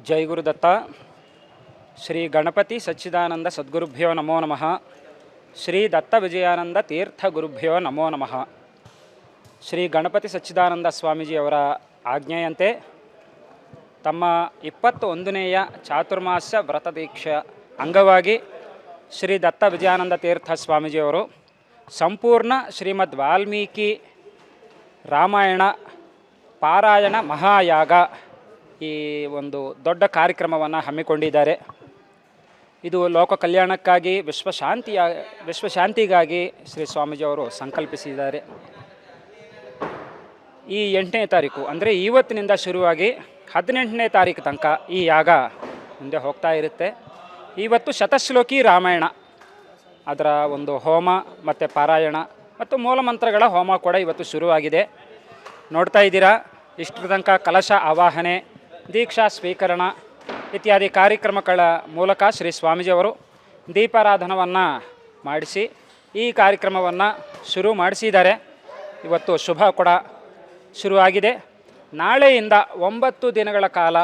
ಜೈ ಗುರುದತ್ತ. ಶ್ರೀ ಗಣಪತಿ ಸಚ್ಚಿದಾನಂದ ಸದ್ಗುರುಭ್ಯೋ ನಮೋ ನಮಃ. ಶ್ರೀ ದತ್ತ ವಿಜಯಾನಂದ ತೀರ್ಥ ಗುರುಭ್ಯೋ ನಮೋ ನಮಃ. ಶ್ರೀ ಗಣಪತಿ ಸಚ್ಚಿದಾನಂದ ಸ್ವಾಮೀಜಿಯವರ ಆಜ್ಞೆಯಂತೆ ತಮ್ಮ 21ನೇಯ ಚಾತುರ್ಮಾಸ್ಯ ವ್ರತ ದೀಕ್ಷೆ ಅಂಗವಾಗಿ ಶ್ರೀ ದತ್ತ ವಿಜಯಾನಂದ ತೀರ್ಥ ಸ್ವಾಮೀಜಿಯವರು ಸಂಪೂರ್ಣ ಶ್ರೀಮದ್ ವಾಲ್ಮೀಕಿ ರಾಮಾಯಣ ಪಾರಾಯಣ ಮಹಾಯಾಗ ಈ ಒಂದು ದೊಡ್ಡ ಕಾರ್ಯಕ್ರಮವನ್ನು ಹಮ್ಮಿಕೊಂಡಿದ್ದಾರೆ. ಇದು ಲೋಕ ಕಲ್ಯಾಣಕ್ಕಾಗಿ ವಿಶ್ವಶಾಂತಿಗಾಗಿ ಶ್ರೀ ಸ್ವಾಮೀಜಿಯವರು ಸಂಕಲ್ಪಿಸಿದ್ದಾರೆ. ಈ 8ನೇ ತಾರೀಕು ಅಂದರೆ ಇವತ್ತಿನಿಂದ ಶುರುವಾಗಿ 18ನೇ ತಾರೀಕು ತನಕ ಈ ಯಾಗ ಮುಂದೆ ಹೋಗ್ತಾ ಇರುತ್ತೆ. ಇವತ್ತು ಶತಶ್ಲೋಕಿ ರಾಮಾಯಣ ಅದರ ಒಂದು ಹೋಮ ಮತ್ತು ಪಾರಾಯಣ ಮತ್ತು ಮೂಲಮಂತ್ರಗಳ ಹೋಮ ಕೂಡ ಇವತ್ತು ಶುರುವಾಗಿದೆ. ನೋಡ್ತಾ ಇದ್ದೀರಾ, ಇಷ್ಟರ ತನಕ ಕಲಶ ಆವಾಹನೆ, ದೀಕ್ಷಾ ಸ್ವೀಕರಣ ಇತ್ಯಾದಿ ಕಾರ್ಯಕ್ರಮಗಳ ಮೂಲಕ ಶ್ರೀ ಸ್ವಾಮೀಜಿಯವರು ದೀಪಾರಾಧನವನ್ನು ಮಾಡಿಸಿ ಈ ಕಾರ್ಯಕ್ರಮವನ್ನು ಶುರು ಮಾಡಿಸಿದ್ದಾರೆ. ಇವತ್ತು ಶುಭ ಕೂಡ ಶುರುವಾಗಿದೆ. ನಾಳೆಯಿಂದ 9 ದಿನಗಳ ಕಾಲ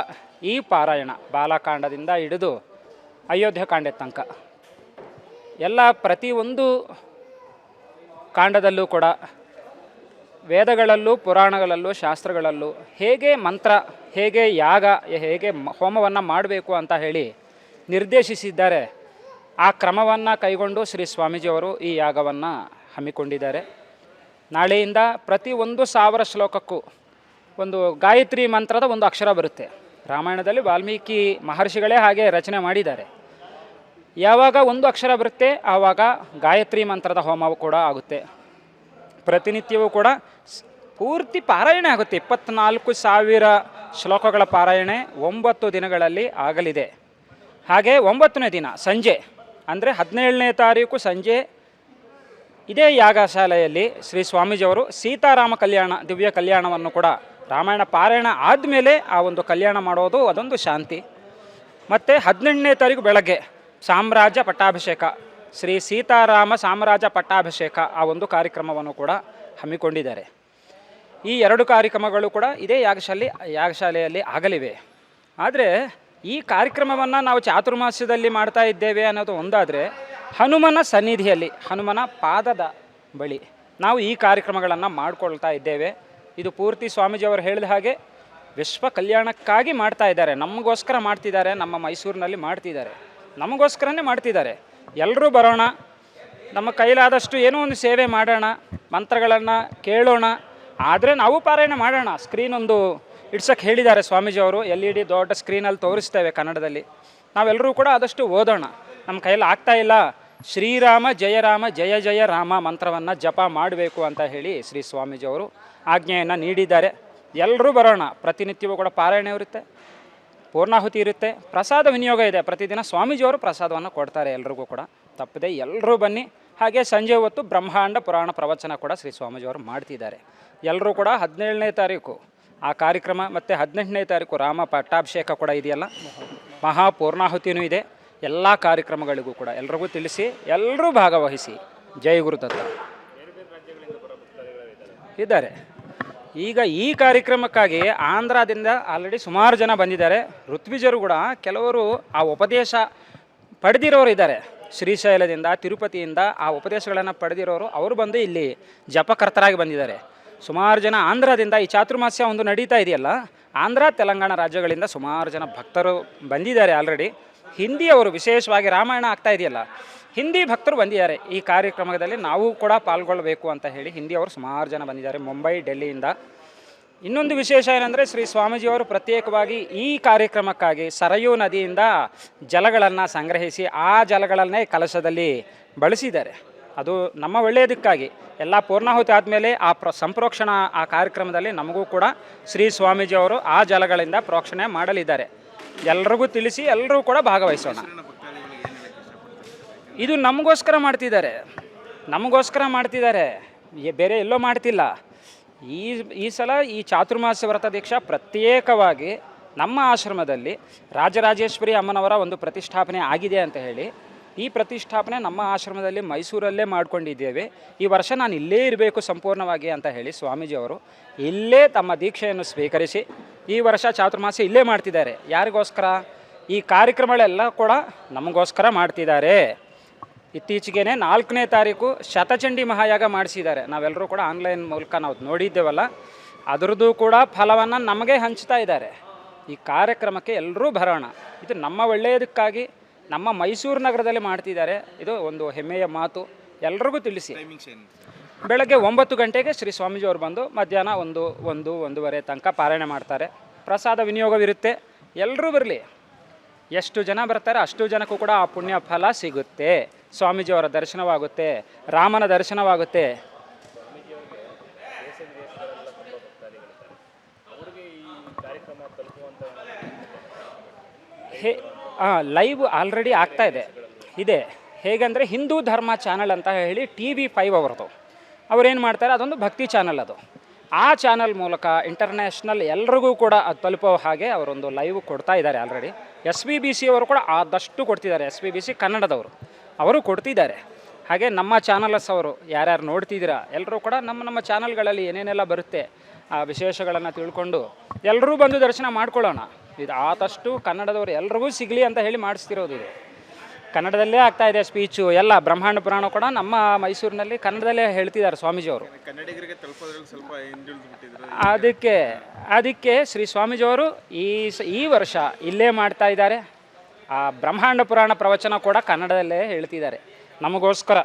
ಈ ಪಾರಾಯಣ ಬಾಲಕಾಂಡದಿಂದ ಹಿಡಿದು ಅಯೋಧ್ಯಕಾಂಡ ತನಕ ಎಲ್ಲ ಪ್ರತಿಯೊಂದು ಕಾಂಡದಲ್ಲೂ ಕೂಡ ವೇದಗಳಲ್ಲೂ ಪುರಾಣಗಳಲ್ಲೂ ಶಾಸ್ತ್ರಗಳಲ್ಲೂ ಹೇಗೆ ಮಂತ್ರ, ಹೇಗೆ ಯಾಗ, ಹೇಗೆ ಹೋಮವನ್ನು ಮಾಡಬೇಕು ಅಂತ ಹೇಳಿ ನಿರ್ದೇಶಿಸಿದ್ದಾರೆ. ಆ ಕ್ರಮವನ್ನು ಕೈಗೊಂಡು ಶ್ರೀ ಸ್ವಾಮೀಜಿಯವರು ಈ ಯಾಗವನ್ನು ಹಮ್ಮಿಕೊಂಡಿದ್ದಾರೆ. ನಾಳೆಯಿಂದ ಪ್ರತಿ 1,000 ಶ್ಲೋಕಕ್ಕೂ ಒಂದು ಗಾಯತ್ರಿ ಮಂತ್ರದ ಒಂದು ಅಕ್ಷರ ಬರುತ್ತೆ. ರಾಮಾಯಣದಲ್ಲಿ ವಾಲ್ಮೀಕಿ ಮಹರ್ಷಿಗಳೇ ಹಾಗೆ ರಚನೆ ಮಾಡಿದ್ದಾರೆ. ಯಾವಾಗ ಒಂದು ಅಕ್ಷರ ಬರುತ್ತೆ ಆವಾಗ ಗಾಯತ್ರಿ ಮಂತ್ರದ ಹೋಮವು ಕೂಡ ಆಗುತ್ತೆ. ಪ್ರತಿನಿತ್ಯವೂ ಕೂಡ ಪೂರ್ತಿ ಪಾರಾಯಣೆ ಆಗುತ್ತೆ. 24,000 ಶ್ಲೋಕಗಳ ಪಾರಾಯಣೆ 9 ದಿನಗಳಲ್ಲಿ ಆಗಲಿದೆ. ಹಾಗೆ 9ನೇ ದಿನ ಸಂಜೆ ಅಂದರೆ 17ನೇ ತಾರೀಕು ಸಂಜೆ ಇದೇ ಯಾಗಶಾಲೆಯಲ್ಲಿ ಶ್ರೀ ಸ್ವಾಮೀಜಿಯವರು ಸೀತಾರಾಮ ಕಲ್ಯಾಣ, ದಿವ್ಯ ಕಲ್ಯಾಣವನ್ನು ಕೂಡ ರಾಮಾಯಣ ಪಾರಾಯಣ ಆದಮೇಲೆ ಆ ಒಂದು ಕಲ್ಯಾಣ ಮಾಡೋದು ಅದೊಂದು ಶಾಂತಿ. ಮತ್ತು 18ನೇ ತಾರೀಕು ಬೆಳಗ್ಗೆ ಸಾಮ್ರಾಜ್ಯ ಪಟ್ಟಾಭಿಷೇಕ, ಶ್ರೀ ಸೀತಾರಾಮ ಸಾಮ್ರಾಜ್ಯ ಪಟ್ಟಾಭಿಷೇಕ ಆ ಒಂದು ಕಾರ್ಯಕ್ರಮವನ್ನು ಕೂಡ ಹಮ್ಮಿಕೊಂಡಿದ್ದಾರೆ. ಈ 2 ಕಾರ್ಯಕ್ರಮಗಳು ಕೂಡ ಇದೇ ಯಾಗಶಾಲೆಯಲ್ಲಿ ಆಗಲಿವೆ. ಆದರೆ ಈ ಕಾರ್ಯಕ್ರಮವನ್ನು ನಾವು ಚಾತುರ್ಮಾಸ್ಯದಲ್ಲಿ ಮಾಡ್ತಾ ಇದ್ದೇವೆ ಅನ್ನೋದು ಒಂದಾದರೆ, ಹನುಮನ ಸನ್ನಿಧಿಯಲ್ಲಿ, ಹನುಮನ ಪಾದದ ಬಳಿ ನಾವು ಈ ಕಾರ್ಯಕ್ರಮಗಳನ್ನು ಮಾಡಿಕೊಳ್ತಾ ಇದ್ದೇವೆ. ಇದು ಪೂರ್ತಿ ಸ್ವಾಮೀಜಿಯವರು ಹೇಳಿದ ಹಾಗೆ ವಿಶ್ವ ಕಲ್ಯಾಣಕ್ಕಾಗಿ ಮಾಡ್ತಾ ಇದ್ದಾರೆ. ನಮಗೋಸ್ಕರ ಮಾಡ್ತಿದ್ದಾರೆ, ನಮ್ಮ ಮೈಸೂರಿನಲ್ಲಿ ಮಾಡ್ತಿದ್ದಾರೆ, ನಮಗೋಸ್ಕರನೇ ಮಾಡ್ತಿದ್ದಾರೆ. ಎಲ್ಲರೂ ಬರೋಣ, ನಮ್ಮ ಕೈಲಾದಷ್ಟು ಏನೋ ಒಂದು ಸೇವೆ ಮಾಡೋಣ, ಮಂತ್ರಗಳನ್ನು ಕೇಳೋಣ. ಆದರೆ ನಾವು ಪಾರಾಯಣ ಮಾಡೋಣ. ಸ್ಕ್ರೀನ್ ಒಂದು ಇಡ್ಸೋಕ್ಕೆ ಹೇಳಿದ್ದಾರೆ ಸ್ವಾಮೀಜಿಯವರು. LED ದೊಡ್ಡ ಸ್ಕ್ರೀನಲ್ಲಿ ತೋರಿಸ್ತೇವೆ ಕನ್ನಡದಲ್ಲಿ. ನಾವೆಲ್ಲರೂ ಕೂಡ ಆದಷ್ಟು ಓದೋಣ. ನಮ್ಮ ಕೈಯಲ್ಲಿ ಆಗ್ತಾ ಇಲ್ಲ, ಶ್ರೀರಾಮ ಜಯ ರಾಮ ಜಯ ಜಯ ರಾಮ ಮಂತ್ರವನ್ನು ಜಪ ಮಾಡಬೇಕು ಅಂತ ಹೇಳಿ ಶ್ರೀ ಸ್ವಾಮೀಜಿಯವರು ಆಜ್ಞೆಯನ್ನು ನೀಡಿದ್ದಾರೆ. ಎಲ್ಲರೂ ಬರೋಣ. ಪ್ರತಿನಿತ್ಯವೂ ಕೂಡ ಪಾರಾಯಣ ಇರುತ್ತೆ, ಪೂರ್ಣಾಹುತಿ ಇರುತ್ತೆ, ಪ್ರಸಾದ ವಿನಿಯೋಗ ಇದೆ. ಪ್ರತಿದಿನ ಸ್ವಾಮೀಜಿಯವರು ಪ್ರಸಾದವನ್ನು ಕೊಡ್ತಾರೆ ಎಲ್ರಿಗೂ ಕೂಡ. ತಪ್ಪದೆ ಎಲ್ಲರೂ ಬನ್ನಿ. ಹಾಗೆ ಸಂಜೆ ಹೊತ್ತು ಬ್ರಹ್ಮಾಂಡ ಪುರಾಣ ಪ್ರವಚನ ಕೂಡ ಶ್ರೀ ಸ್ವಾಮೀಜಿಯವರು ಮಾಡ್ತಿದ್ದಾರೆ. ಎಲ್ಲರೂ ಕೂಡ 17ನೇ ತಾರೀಕು ಆ ಕಾರ್ಯಕ್ರಮ ಮತ್ತು 18ನೇ ತಾರೀಕು ರಾಮ ಪಟ್ಟಾಭಿಷೇಕ ಕೂಡ ಇದೆಯಲ್ಲ, ಮಹಾಪೂರ್ಣಾಹುತಿನೂ ಇದೆ. ಎಲ್ಲ ಕಾರ್ಯಕ್ರಮಗಳಿಗೂ ಕೂಡ ಎಲ್ರಿಗೂ ತಿಳಿಸಿ, ಎಲ್ಲರೂ ಭಾಗವಹಿಸಿ. ಜೈ ಗುರುದತ್ತ. ಇದ್ದಾರೆ. ಈಗ ಈ ಕಾರ್ಯಕ್ರಮಕ್ಕಾಗಿ ಆಂಧ್ರದಿಂದ ಆಲ್ರೆಡಿ ಸುಮಾರು ಜನ ಬಂದಿದ್ದಾರೆ. ಋತ್ವಿಜರು ಕೂಡ ಕೆಲವರು ಆ ಉಪದೇಶ ಪಡೆದಿರೋರು ಇದ್ದಾರೆ. ಶ್ರೀಶೈಲದಿಂದ, ತಿರುಪತಿಯಿಂದ ಆ ಉಪದೇಶಗಳನ್ನು ಪಡೆದಿರೋರು ಅವರು ಬಂದು ಇಲ್ಲಿ ಜಪಕರ್ತರಾಗಿ ಬಂದಿದ್ದಾರೆ. ಸುಮಾರು ಜನ ಆಂಧ್ರದಿಂದ ಈ ಚಾತುರ್ಮಾಸ್ಯ ಒಂದು ನಡೀತಾ ಇದೆಯಲ್ಲ, ಆಂಧ್ರ ತೆಲಂಗಾಣ ರಾಜ್ಯಗಳಿಂದ ಸುಮಾರು ಜನ ಭಕ್ತರು ಬಂದಿದ್ದಾರೆ ಆಲ್ರೆಡಿ. ಹಿಂದಿಯವರು ವಿಶೇಷವಾಗಿ ರಾಮಾಯಣ ಆಗ್ತಾ ಇದೆಯಲ್ಲ, ಹಿಂದಿ ಭಕ್ತರು ಬಂದಿದ್ದಾರೆ. ಈ ಕಾರ್ಯಕ್ರಮದಲ್ಲಿ ನಾವು ಕೂಡ ಪಾಲ್ಗೊಳ್ಳಬೇಕು ಅಂತ ಹೇಳಿ ಹಿಂದಿಯವರು ಸುಮಾರು ಜನ ಬಂದಿದ್ದಾರೆ ಮುಂಬೈ, ಡೆಲ್ಲಿಯಿಂದ. ಇನ್ನೊಂದು ವಿಶೇಷ ಏನಂದರೆ, ಶ್ರೀ ಸ್ವಾಮೀಜಿಯವರು ಪ್ರತ್ಯೇಕವಾಗಿ ಈ ಕಾರ್ಯಕ್ರಮಕ್ಕಾಗಿ ಸರಯೂ ನದಿಯಿಂದ ಜಲಗಳನ್ನು ಸಂಗ್ರಹಿಸಿ ಆ ಜಲಗಳನ್ನೇ ಕಲಶದಲ್ಲಿ ಬಳಸಿದ್ದಾರೆ. ಅದು ನಮ್ಮ ಒಳ್ಳೆಯದಕ್ಕಾಗಿ. ಎಲ್ಲ ಪೂರ್ಣಾಹುತಿ ಆದಮೇಲೆ ಆ ಸಂಪ್ರೋಕ್ಷಣ ಆ ಕಾರ್ಯಕ್ರಮದಲ್ಲಿ ನಮಗೂ ಕೂಡ ಶ್ರೀ ಸ್ವಾಮೀಜಿಯವರು ಆ ಜಲಗಳಿಂದ ಪ್ರೋಕ್ಷಣೆ ಮಾಡಲಿದ್ದಾರೆ. ಎಲ್ರಿಗೂ ತಿಳಿಸಿ, ಎಲ್ಲರೂ ಕೂಡ ಭಾಗವಹಿಸೋಣ. ಇದು ನಮಗೋಸ್ಕರ ಮಾಡ್ತಿದ್ದಾರೆ, ಬೇರೆ ಎಲ್ಲೋ ಮಾಡ್ತಿಲ್ಲ. ಈ ಸಲ ಈ ಚಾತುರ್ಮಾಸ್ಯ ವ್ರತ ದೀಕ್ಷಾ ಪ್ರತ್ಯೇಕವಾಗಿ ನಮ್ಮ ಆಶ್ರಮದಲ್ಲಿ ರಾಜರಾಜೇಶ್ವರಿ ಅಮ್ಮನವರ ಒಂದು ಪ್ರತಿಷ್ಠಾಪನೆ ಆಗಿದೆ ಅಂತ ಹೇಳಿ ಈ ಪ್ರತಿಷ್ಠಾಪನೆ ನಮ್ಮ ಆಶ್ರಮದಲ್ಲಿ ಮೈಸೂರಲ್ಲೇ ಮಾಡ್ಕೊಂಡಿದ್ದೇವೆ. ಈ ವರ್ಷ ನಾನು ಇಲ್ಲೇ ಇರಬೇಕು ಸಂಪೂರ್ಣವಾಗಿ ಅಂತ ಹೇಳಿ ಸ್ವಾಮೀಜಿಯವರು ಇಲ್ಲೇ ತಮ್ಮ ದೀಕ್ಷೆಯನ್ನು ಸ್ವೀಕರಿಸಿ ಈ ವರ್ಷ ಚಾತುರ್ಮಾಸ್ಯ ಇಲ್ಲೇ ಮಾಡ್ತಿದ್ದಾರೆ. ಯಾರಿಗೋಸ್ಕರ? ಈ ಕಾರ್ಯಕ್ರಮಗಳೆಲ್ಲ ಕೂಡ ನಮಗೋಸ್ಕರ ಮಾಡ್ತಿದ್ದಾರೆ. ಇತ್ತೀಚೆಗೆ 4ನೇ ತಾರೀಕು ಶತಚಂಡಿ ಮಹಾಯಾಗ ಮಾಡಿಸಿದ್ದಾರೆ. ನಾವೆಲ್ಲರೂ ಕೂಡ ಆನ್ಲೈನ್ ಮೂಲಕ ನಾವು ನೋಡಿದ್ದೇವಲ್ಲ, ಅದರದ್ದು ಕೂಡ ಫಲವನ್ನು ನಮಗೆ ಹಂಚ್ತಾ ಇದ್ದಾರೆ. ಈ ಕಾರ್ಯಕ್ರಮಕ್ಕೆ ಎಲ್ಲರೂ ಬರೋಣ. ಇದು ನಮ್ಮ ಒಳ್ಳೆಯದಕ್ಕಾಗಿ ನಮ್ಮ ಮೈಸೂರು ನಗರದಲ್ಲಿ ಮಾಡ್ತಿದ್ದಾರೆ. ಇದು ಒಂದು ಹೆಮ್ಮೆಯ ಮಾತು. ಎಲ್ರಿಗೂ ತಿಳಿಸಿ. ಬೆಳಗ್ಗೆ 9 ಗಂಟೆಗೆ ಶ್ರೀ ಸ್ವಾಮೀಜಿಯವರು ಬಂದು ಮಧ್ಯಾಹ್ನ 1-1:30 ತನಕ ಪಾರಾಯಣ ಮಾಡ್ತಾರೆ. ಪ್ರಸಾದ ವಿನಿಯೋಗವಿರುತ್ತೆ. ಎಲ್ಲರೂ ಬರಲಿ. ಎಷ್ಟು ಜನ ಬರ್ತಾರೆ ಅಷ್ಟು ಜನಕ್ಕೂ ಕೂಡ ಆ ಪುಣ್ಯ ಫಲ ಸಿಗುತ್ತೆ. ಸ್ವಾಮೀಜಿಯವರ ದರ್ಶನವಾಗುತ್ತೆ, ರಾಮನ ದರ್ಶನವಾಗುತ್ತೆ. ಲೈವ್ ಆಲ್ರೆಡಿ ಆಗ್ತಾ ಇದೆ. ಹೇಗೆಂದರೆ ಹಿಂದೂ ಧರ್ಮ ಚಾನಲ್ ಅಂತ ಹೇಳಿ TV5 ಅವ್ರದ್ದು. ಅವರೇನು ಮಾಡ್ತಾರೆ, ಅದೊಂದು ಭಕ್ತಿ ಚಾನಲ್ ಅದು. ಆ ಚಾನಲ್ ಮೂಲಕ ಇಂಟರ್ನ್ಯಾಷನಲ್ ಎಲ್ರಿಗೂ ಕೂಡ ಅದು ತಲುಪೋ ಹಾಗೆ ಅವರೊಂದು ಲೈವ್ ಕೊಡ್ತಾ ಇದ್ದಾರೆ ಆಲ್ರೆಡಿ. SVBC ಅವರು ಕೂಡ ಆದಷ್ಟು ಕೊಡ್ತಿದ್ದಾರೆ. SVBC ಕನ್ನಡದವರು ಅವರು ಕೊಡ್ತಿದ್ದಾರೆ. ಹಾಗೆ ನಮ್ಮ ಚಾನಲ್ಸ್ ಅವರು ಯಾರ್ಯಾರು ನೋಡ್ತಿದ್ದೀರಾ ಎಲ್ಲರೂ ಕೂಡ ನಮ್ಮ ಚಾನಲ್ಗಳಲ್ಲಿ ಏನೇನೆಲ್ಲ ಬರುತ್ತೆ ಆ ವಿಶೇಷಗಳನ್ನು ತಿಳ್ಕೊಂಡು ಎಲ್ಲರೂ ಬಂದು ದರ್ಶನ ಮಾಡ್ಕೊಳ್ಳೋಣ. ಇದು ಆದಷ್ಟು ಕನ್ನಡದವರು ಎಲ್ರಿಗೂ ಸಿಗಲಿ ಅಂತ ಹೇಳಿ ಮಾಡಿಸ್ತಿರೋದು. ಇದು ಕನ್ನಡದಲ್ಲೇ ಆಗ್ತಾಯಿದೆ ಸ್ಪೀಚು ಎಲ್ಲ. ಬ್ರಹ್ಮಾಂಡ ಪುರಾಣ ಕೂಡ ನಮ್ಮ ಮೈಸೂರಿನಲ್ಲಿ ಕನ್ನಡದಲ್ಲೇ ಹೇಳ್ತಿದ್ದಾರೆ ಸ್ವಾಮೀಜಿಯವರು. ಅದಕ್ಕೆ ಶ್ರೀ ಸ್ವಾಮೀಜಿಯವರು ಈ ವರ್ಷ ಇಲ್ಲೇ ಮಾಡ್ತಾ ಇದ್ದಾರೆ. ಆ ಬ್ರಹ್ಮಾಂಡ ಪುರಾಣ ಪ್ರವಚನ ಕೂಡ ಕನ್ನಡದಲ್ಲೇ ಹೇಳ್ತಿದ್ದಾರೆ ನಮಗೋಸ್ಕರ.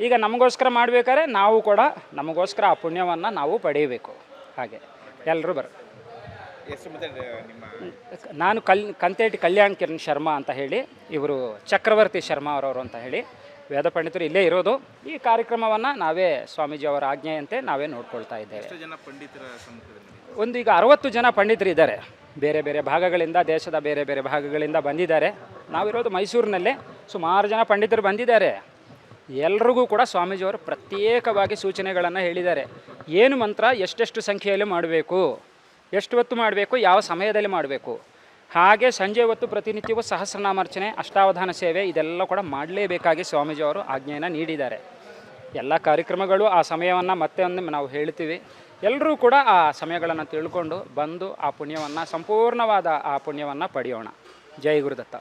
ಈಗ ನಮಗೋಸ್ಕರ ಮಾಡಬೇಕಾದ್ರೆ ನಾವು ಕೂಡ ನಮಗೋಸ್ಕರ ಆ ಪುಣ್ಯವನ್ನು ನಾವು ಪಡೆಯಬೇಕು. ಹಾಗೆ ಎಲ್ಲರೂ ನಾನು ಕಂತೇಟಿ ಕಲ್ಯಾಣ್ ಕಿರಣ್ ಶರ್ಮಾ ಅಂತ ಹೇಳಿ, ಇವರು ಚಕ್ರವರ್ತಿ ಶರ್ಮಾ ಅವರವರು ಅಂತ ಹೇಳಿ ವೇದ ಪಂಡಿತರು ಇಲ್ಲೇ ಇರೋದು. ಈ ಕಾರ್ಯಕ್ರಮವನ್ನು ನಾವೇ ಸ್ವಾಮೀಜಿಯವರ ಆಜ್ಞೆಯಂತೆ ನಾವೇ ನೋಡ್ಕೊಳ್ತಾ ಇದ್ದೇವೆ. ಈಗ 60 ಜನ ಪಂಡಿತರು ಇದ್ದಾರೆ. ಬೇರೆ ಬೇರೆ ಭಾಗಗಳಿಂದ, ದೇಶದ ಬೇರೆ ಬೇರೆ ಭಾಗಗಳಿಂದ ಬಂದಿದ್ದಾರೆ. ನಾವಿರೋದು ಮೈಸೂರಿನಲ್ಲೇ. ಸುಮಾರು ಜನ ಪಂಡಿತರು ಬಂದಿದ್ದಾರೆ. ಎಲ್ರಿಗೂ ಕೂಡ ಸ್ವಾಮೀಜಿಯವರು ಪ್ರತ್ಯೇಕವಾಗಿ ಸೂಚನೆಗಳನ್ನು ಹೇಳಿದ್ದಾರೆ. ಏನು ಮಂತ್ರ ಎಷ್ಟೆಷ್ಟು ಸಂಖ್ಯೆಯಲ್ಲಿ ಮಾಡಬೇಕು, ಎಷ್ಟು ಹೊತ್ತು ಮಾಡಬೇಕು, ಯಾವ ಸಮಯದಲ್ಲಿ ಮಾಡಬೇಕು. ಹಾಗೆ ಸಂಜೆ ಹೊತ್ತು ಪ್ರತಿನಿತ್ಯವೂ ಸಹಸ್ರನಾಮಾರ್ಚನೆ, ಅಷ್ಟಾವಧಾನ ಸೇವೆ ಇದೆಲ್ಲ ಕೂಡ ಮಾಡಲೇಬೇಕಾಗಿ ಸ್ವಾಮೀಜಿಯವರು ಆಜ್ಞೆಯನ್ನು ನೀಡಿದ್ದಾರೆ. ಎಲ್ಲ ಕಾರ್ಯಕ್ರಮಗಳು ಆ ಸಮಯವನ್ನು ಮತ್ತೆ ನಾವು ಹೇಳ್ತೀವಿ. ಎಲ್ಲರೂ ಕೂಡ ಆ ಸಮಯಗಳನ್ನು ತಿಳ್ಕೊಂಡು ಬಂದು ಆ ಪುಣ್ಯವನ್ನು, ಸಂಪೂರ್ಣವಾದ ಆ ಪುಣ್ಯವನ್ನು ಪಡೆಯೋಣ. ಜೈ ಗುರುದತ್ತ.